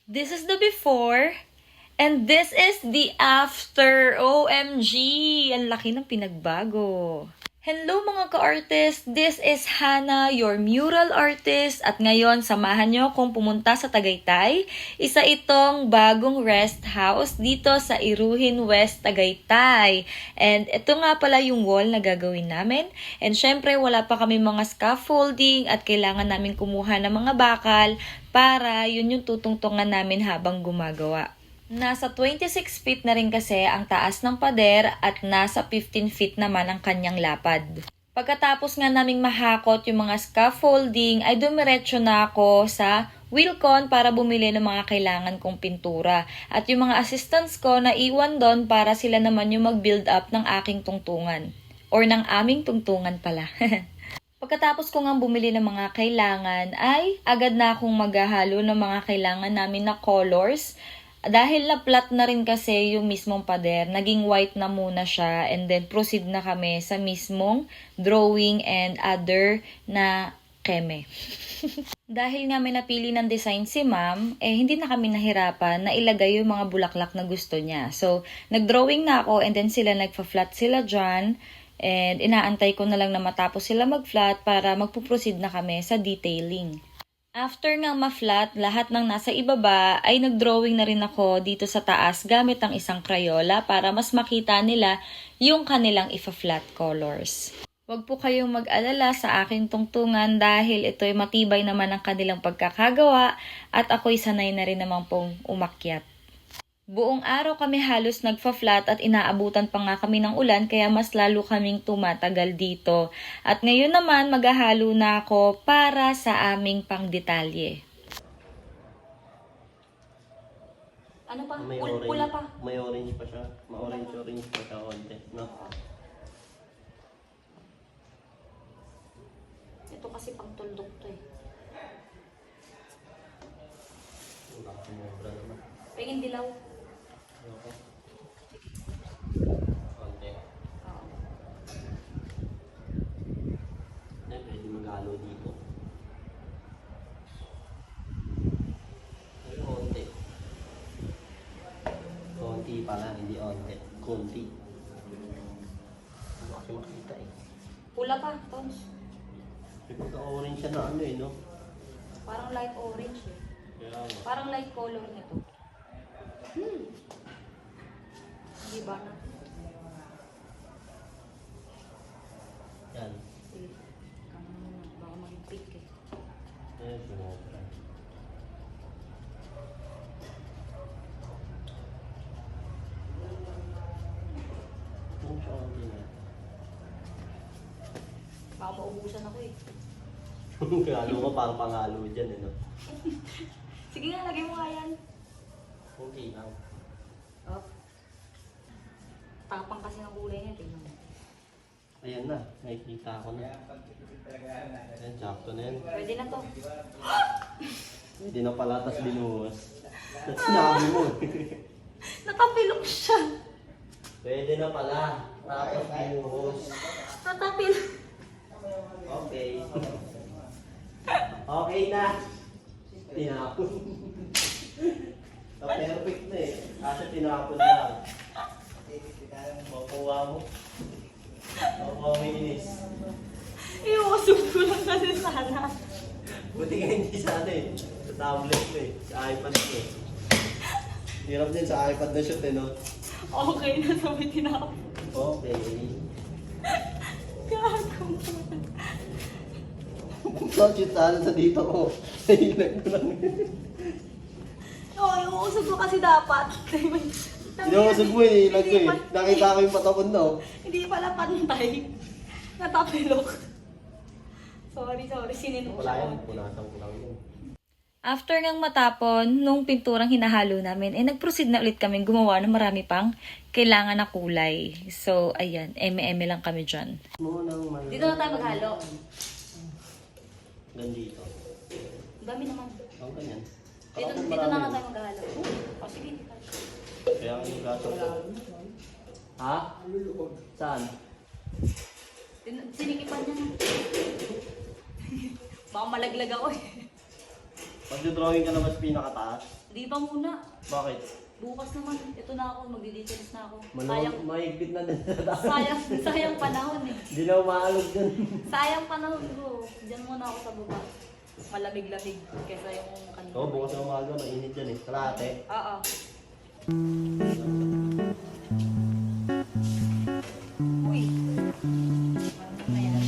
This is the before, and this is the after. OMG! Ang laki ng pinagbago. Hello mga ka-artist! This is Hannah, your mural artist. At ngayon, samahan nyo akong pumunta sa Tagaytay. Isa itong bagong rest house dito sa Iruhin West, Tagaytay. And ito nga pala yung wall na gagawin namin. And syempre, wala pa kami mga scaffolding at kailangan namin kumuha ng mga bakal para yun yung tutungtungan namin habang gumagawa. Nasa 26 feet na rin kasi ang taas ng pader at nasa 15 feet naman ang kanyang lapad. Pagkatapos nga naming mahakot yung mga scaffolding ay dumiretso na ako sa Wilcon para bumili ng mga kailangan kong pintura. At yung mga assistants ko na iwan doon para sila naman yung mag-build up ng aking tungtungan. Or ng aming tungtungan pala. Pagkatapos ko nga bumili ng mga kailangan ay agad na akong maghahalo ng mga kailangan namin na colors. Dahil na-flat na rin kasi yung mismong pader, naging white na muna siya and then proceed na kami sa mismong drawing and other na keme. Dahil nga may napili ng design si ma'am, hindi na kami nahirapan na ilagay yung mga bulaklak na gusto niya. So, nag-drawing na ako and then nagpa-flat sila dyan and inaantay ko na lang na matapos sila mag-flat para magpuproceed na kami sa detailing. After nga ma-flat, lahat ng nasa ibaba ay nag-drawing na rin ako dito sa taas gamit ang isang Crayola para mas makita nila yung kanilang ifa-flat colors. Huwag po kayong mag-alala sa aking tungtungan dahil ito'y matibay naman ang kanilang pagkakagawa at ako'y sanay na rin naman pong umakyat. Buong araw kami halos nagfa-flat at inaabutan pa nga kami ng ulan kaya mas lalo kaming tumatagal dito. At ngayon naman maghahalo na ako para sa aming pangdetalye. Ano pa? May Pula pa. May orange pa siya. Ma-orange pa siya konti. No? Ito kasi pang tuldok to eh. Pengin dilaw. Konti. Oo. Ay, pwede maghalo dito. Ay, konti. Konti pala, hindi onte. Konti. Hindi kasi makita eh. Pula pa, Tons. May pagka-orange siya na ano eh, no? Parang light orange eh. Kaya nga. Parang light color nito. Di ba na? Yan. Baka maging pink eh. Ayan, sumobra. Ano siya konti na? Baka maubusan ako eh. Halo ko parang pangalo dyan eh, no? Sige nga, lagay mo nga yan. Okay lang. Oh. Tapang kasi ng kulay niya, tingnan mo. Ayan na, nakikita ko na. Ayan, sakto na yan. Pwede na to. Hindi na pala, tas binuhos. At sinabi mo. Natapilok siya. Pwede na pala, tapos binuhos. Natapilok. Okay. Okay na. Tinapon. Perfect na eh. Kasi tinapon lang. Makuha mo. Makuha mo inis. Iusog ko lang kasi sana. Buti nga hindi sa ano eh. Sa tablet ko eh. Sa iPad ko eh. Hirap din sa iPad na shoot eh, no? Okay na, sabi tinapon. Okay. Gagawin. So, shoot sana sa dito ko. Nahilag ko lang. Oo, iuusog ko kasi dapat. Inuusog mo eh, ilag ko eh. Nakita ko yung patapon na oh. Hindi pala pantay. Natapilok. Sorry, sininok Wala siya. yan, punasan ko lang yun. After ngang matapon, nung pinturang hinahalo namin, nag-proceed na ulit kami gumawa ng marami pang kailangan na kulay. So, ayan, eme-eme lang kami dyan. Dito na tayo maghalo. Gandito. Dami naman. Ang ganyan. Dito na nga tayo maghalo. O, sige. Kaya ang yung gato ko. Ha? Saan? Sinikipan niya na. Baka malaglag ako eh. Pag-drawing ka na mas pinakataas? Di pa muna. Bakit? Bukas naman. Ito na ako. Magdi-details na ako. Mahigpit na din sa taas. Sayang panahon eh. Hindi na umaalog dun. Sayang panahon ko. Diyan muna ako sa baba. Malamig-lamig kaysa yung kanina. Oo, bukas na umaga, mainit yan eh. Kalate. Oo. Uy. Ano na yan?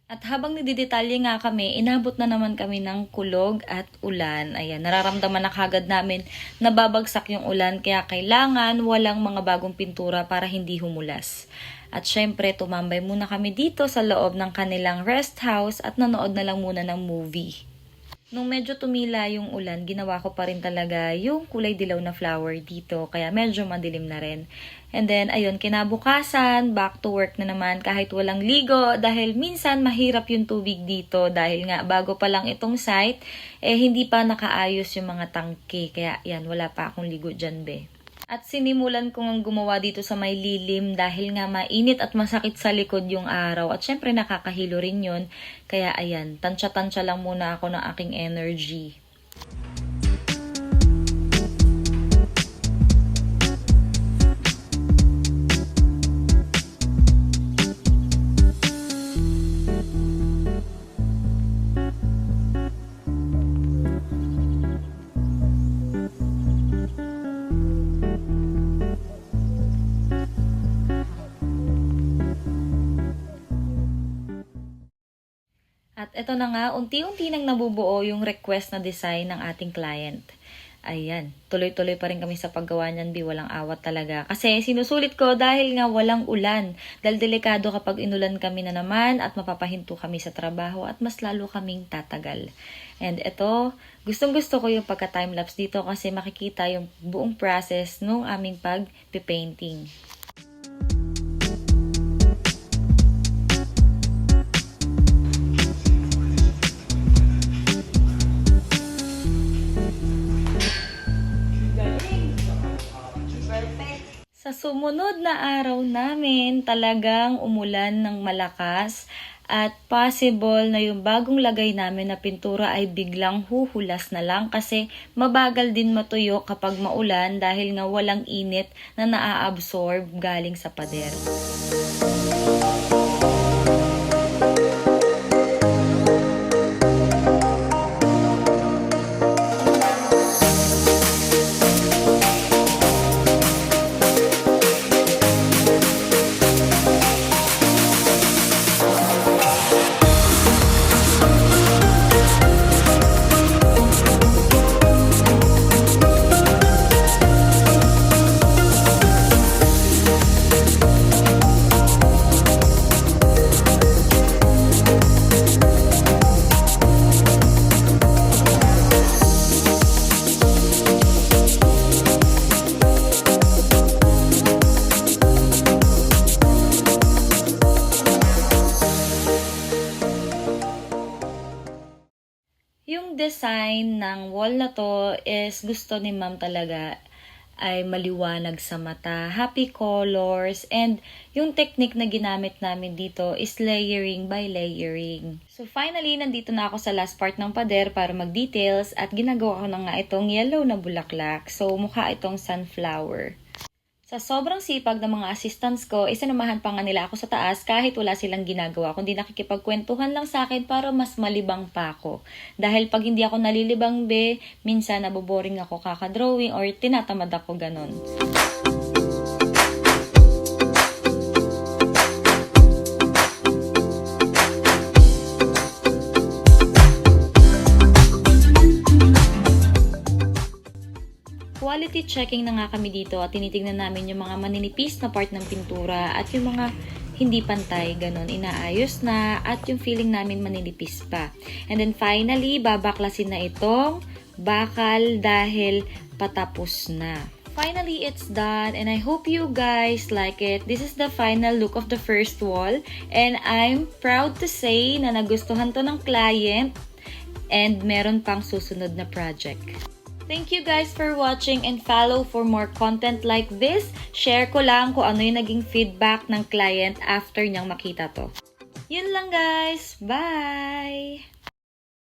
At habang nagdidetalye nga kami, inabot na naman kami ng kulog at ulan. Ayan, nararamdaman na kagad namin na babagsak yung ulan kaya kailangan walang mga bagong pintura para hindi humulas. At syempre, tumambay muna kami dito sa loob ng kanilang rest house at nanood na lang muna ng movie. Nung medyo tumila yung ulan, ginawa ko pa rin talaga yung kulay dilaw na flower dito, kaya medyo madilim na rin. And then, ayun, kinabukasan, back to work na naman kahit walang ligo dahil minsan mahirap yung tubig dito dahil nga bago pa lang itong site, hindi pa nakaayos yung mga tangke. Kaya yan, wala pa akong ligo dyan, be. At sinimulan ko ngang gumawa dito sa may lilim dahil nga mainit at masakit sa likod yung araw. At syempre nakakahilo rin yun. Kaya ayan, tansya-tansya lang muna ako ng aking energy. At eto na nga, unti-unti nang nabubuo yung request na design ng ating client. Ayan, tuloy-tuloy pa rin kami sa paggawa niyan, walang awat talaga. Kasi sinusulit ko dahil nga walang ulan. Dahil delikado kapag inulan kami na naman at mapapahinto kami sa trabaho at mas lalo kaming tatagal. And eto, gustong-gusto ko yung pagka-timelapse dito kasi makikita yung buong process nung aming pag-painting. Sa sumunod na araw namin, talagang umulan ng malakas at possible na yung bagong lagay namin na pintura ay biglang huhulas na lang kasi mabagal din matuyo kapag maulan dahil nga walang init na naa-absorb galing sa pader. Yung design ng wall na to is gusto ni ma'am talaga ay maliwanag sa mata, happy colors, and yung technique na ginamit namin dito is layering by layering. So finally, nandito na ako sa last part ng pader para mag-details at ginagawa ko na nga itong yellow na bulaklak. So mukha itong sunflower. Sa sobrang sipag ng mga assistants ko, isinamahan pa nga nila ako sa taas kahit wala silang ginagawa, kundi nakikipagkwentuhan lang sa akin para mas malibang pa ako. Dahil pag hindi ako nalilibang minsan naboboring ako kakadrawing or tinatamad ako ganon. Quality checking na nga kami dito at tinitignan namin yung mga maninipis na part ng pintura at yung mga hindi pantay, ganun, inaayos na, at yung feeling namin maninipis pa. And then finally, babaklasin na itong bakal dahil patapos na. Finally, it's done and I hope you guys like it. This is the final look of the first wall and I'm proud to say na nagustuhan to ng client and meron pang susunod na project. Thank you guys for watching and follow for more content like this. Share ko lang kung ano yung naging feedback ng client after niyang makita to. Yun lang guys. Bye!